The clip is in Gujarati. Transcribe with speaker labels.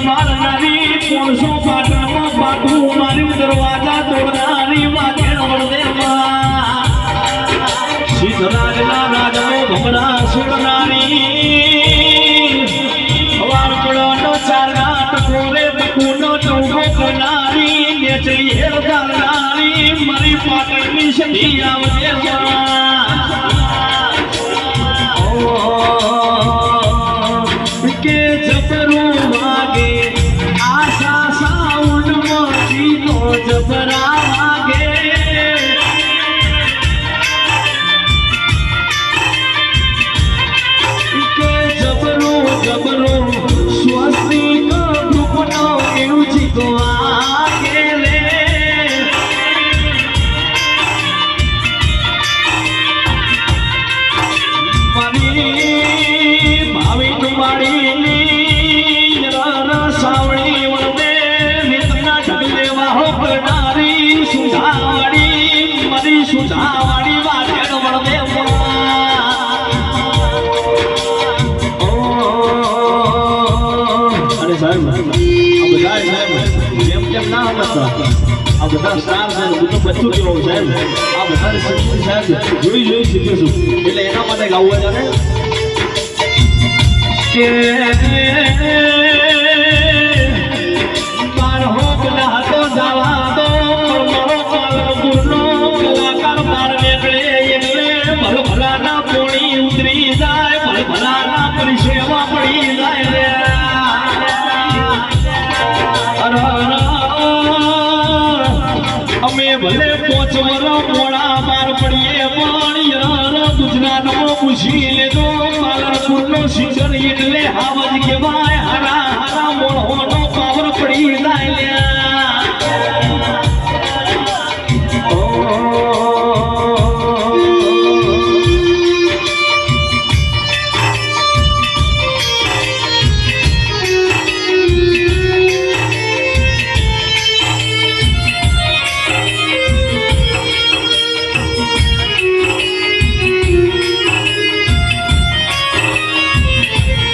Speaker 1: મારનારી 500 પાટણમાં બાપુ મારી દરવાજા તોડનારી વાઘેણ વળદેમાં સિદ્ધરાજના રાજનો ભમરા સુડનારી વારકડોનો ચારનાટ કોરે બકુનો ચૌકો કરનારી નેચરી હેર ગાલનારી મારી પાટણની સધી આવજે કે જબરું વાગે આશા સાઉન્ડ મોતી તો જબરા વાગે કે જબરું જબરું સ્વસ્તિક ગ્રુપનો એવું જીતો આગે રે મારી ભાવી તુમાડીની સાવણી વળદે નિતના ઢગલે વાહો કરનારી સુધાવાડી મારી સુધાવાડી વાઘેણ વળદે અરે સાહેબ આ બધા સાહેબ જેમ જેમ ના હતા આ બધા સ્ટાર છે હું તો બચ્ચું કેવો સાહેબ આ બધા સાહેબ જોઈ શીખ્યો છું એટલે એના માટે ગાવું છે કે બાર હોક ના તો જવા દો મારો પાલનપુરનો કલાકાર બાર નીકળે એટલે ભલભલાના પોણી ઉતરી જાય ભલભલાના પરિસેવા પડી જાય રે અમે ભલે 5 વર્ષ મોડા બાર પડીએ પણ ગુજરાતમાં પૂછી લેજો પાલનપુરનો સિંગર એટલે હાવજ કહેવાય હરા